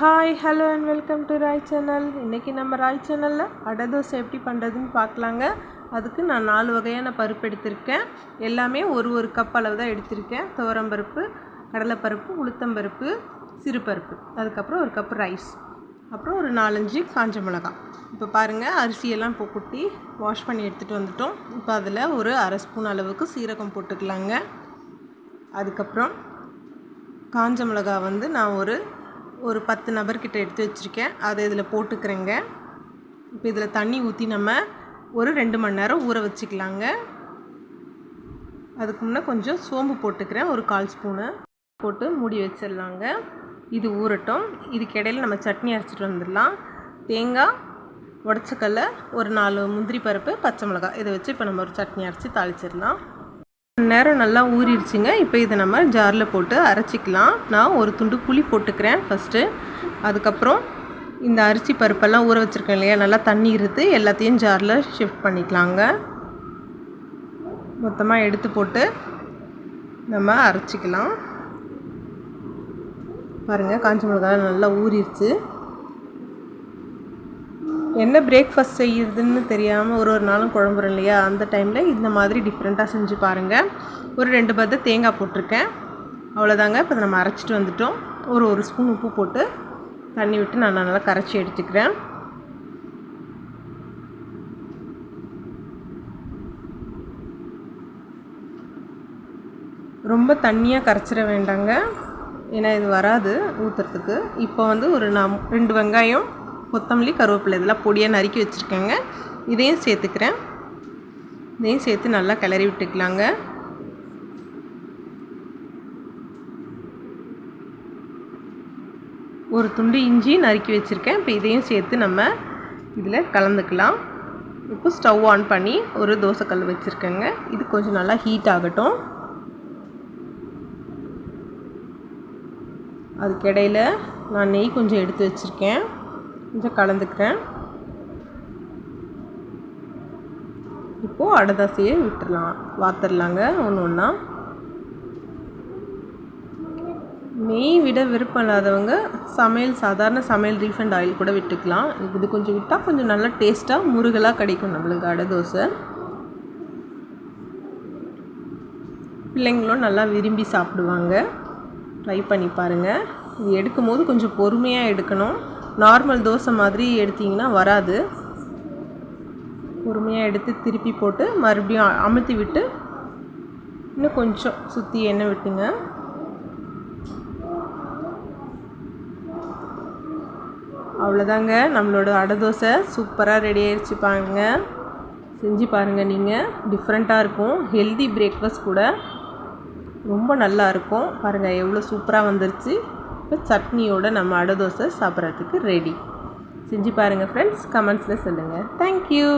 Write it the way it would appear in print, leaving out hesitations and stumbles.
Hi hello and welcome to Roy channel. இன்றைக்கி நம்ம ராய் சேனலில் அடை தோசை எப்படி பண்ணுறதுன்னு பார்க்கலாங்க. அதுக்கு நான் 4 வகையான பருப்பு எடுத்திருக்கேன். எல்லாமே ஒரு கப் அளவு தான் எடுத்திருக்கேன். துவரம்பருப்பு, கடலைப்பருப்பு, உளுத்தம்பருப்பு, சிறுபருப்பு, அதுக்கப்புறம் 1 கப் ரைஸ், அப்புறம் ஒரு 4-5 காஞ்ச மிளகாய். இப்போ பாருங்கள், அரிசியெல்லாம் இப்போ குட்டி வாஷ் பண்ணி எடுத்துகிட்டு வந்துட்டோம். இப்போ அதில் ஒரு அரை ஸ்பூன் அளவுக்கு சீரகம் போட்டுக்கலாங்க. அதுக்கப்புறம் காஞ்ச மிளகாய் நான் ஒரு 10 நபர்கிட்ட எடுத்து வச்சுருக்கேன். அதை இதில் போட்டுக்கிறேங்க. இப்போ இதில் தண்ணி ஊற்றி நம்ம ஒரு 2 மணி நேரம் ஊற வச்சுக்கலாங்க. அதுக்கு முன்னே கொஞ்சம் சோம்பு போட்டுக்கிறேன், ஒரு 1/4 ஸ்பூனு போட்டு மூடி வச்சிடலாங்க. இது ஊறட்டும். இதுக்கு இடையில் நம்ம சட்னி அரைச்சிட்டு வந்துடலாம். தேங்காய், உடச்சக்கல்ல, ஒரு 4 முந்திரி பருப்பு, பச்சை மிளகாய், இதை வச்சு இப்போ நம்ம ஒரு சட்னி அரைச்சி தாளிச்சிடலாம். நேரம் நல்லா ஊறிடுச்சுங்க. இப்போ இதை நம்ம ஜாரில் போட்டு அரைச்சிக்கலாம். நான் ஒரு துண்டு புளி போட்டுக்கிறேன் ஃபஸ்ட்டு. அதுக்கப்புறம் இந்த அரிசி பருப்பெல்லாம் ஊற வச்சுருக்கேன் இல்லையா, நல்லா தண்ணி இருத்து எல்லாத்தையும் ஜாரில் ஷிஃப்ட் பண்ணிக்கலாங்க. மொத்தமாக எடுத்து போட்டு நம்ம அரைச்சிக்கலாம். பாருங்கள், காஞ்ச மிளகாய் நல்லா ஊறிடுச்சு. என்ன பிரேக்ஃபாஸ்ட் செய்யுதுன்னு தெரியாமல் ஒரு நாளும் குழம்புறோம் இல்லையா, அந்த டைமில் இந்த மாதிரி டிஃப்ரெண்ட்டாக செஞ்சு பாருங்கள். ஒரு 2 பத்து தேங்காய் போட்டிருக்கேன், அவ்வளோதாங்க. இப்போ நம்ம அரைச்சிட்டு வந்துட்டோம். ஒரு ஸ்பூன் உப்பு போட்டு தண்ணி விட்டு நான் நல்லா கரைச்சி எடுத்துக்கிறேன். ரொம்ப தண்ணியாக கரைச்சிட வேண்டாங்க, ஏன்னா இது வராது ஊற்றுறதுக்கு. இப்போ ஒரு 2 வெங்காயம், கொத்தமல்லி, கருவேப்பிலை இதெல்லாம் பொடியாக நறுக்கி வச்சுருக்கேங்க. இதையும் சேர்த்துக்கிறேன். இதையும் சேர்த்து நல்லா கிளறி விட்டுக்கலாங்க. ஒரு துண்டு இஞ்சி நறுக்கி வச்சுருக்கேன். இப்போ இதையும் சேர்த்து நம்ம இதில் கலந்துக்கலாம். இப்போ ஸ்டவ் ஆன் பண்ணி ஒரு தோசைக்கல் வச்சுருக்கேங்க. இது கொஞ்சம் நல்லா ஹீட் ஆகட்டும். அதுக்கிடையில் நான் நெய் கொஞ்சம் எடுத்து வச்சுருக்கேன், கொஞ்சம் கலந்துக்கிறேன். இப்போது அடை தோசையை வாத்துடலாங்க ஒன்று ஒன்றா. நெய் விட விருப்பம் இல்லாதவங்க சாதாரண சமையல் ரீஃபைண்ட் ஆயில் கூட விட்டுக்கலாம். இது கொஞ்சம் விட்டால் கொஞ்சம் நல்லா டேஸ்ட்டாக முருகலாக கிடைக்கும் நம்மளுக்கு அடை தோசை. பிள்ளைங்களும் நல்லா விரும்பி சாப்பிடுவாங்க. ட்ரை பண்ணி பாருங்கள். இது எடுக்கும் போது கொஞ்சம் பொறுமையாக எடுக்கணும். நார்மல் தோசை மாதிரி எடுத்திங்கன்னா வராது. பொறுமையாக எடுத்து திருப்பி போட்டு மறுபடியும் அமுத்தி விட்டு இன்னும் கொஞ்சம் சுற்றி எண்ணெய் விட்டுங்க. அவ்வளோதாங்க, நம்மளோட அடை தோசை சூப்பராக ரெடி ஆகிடுச்சு. பாருங்க, செஞ்சு பாருங்கள். நீங்கள் டிஃப்ரெண்ட்டாக இருக்கும். ஹெல்தி பிரேக்ஃபாஸ்ட் கூட ரொம்ப நல்லா இருக்கும். பாருங்கள் எவ்வளோ சூப்பராக வந்துருச்சு. இப்போ சட்னியோட நம்ம அடை தோசை சாப்பிட்றதுக்கு ரெடி. செஞ்சு பாருங்கள் ஃப்ரெண்ட்ஸ். கமெண்ட்ஸில் சொல்லுங்கள். தேங்க்யூ.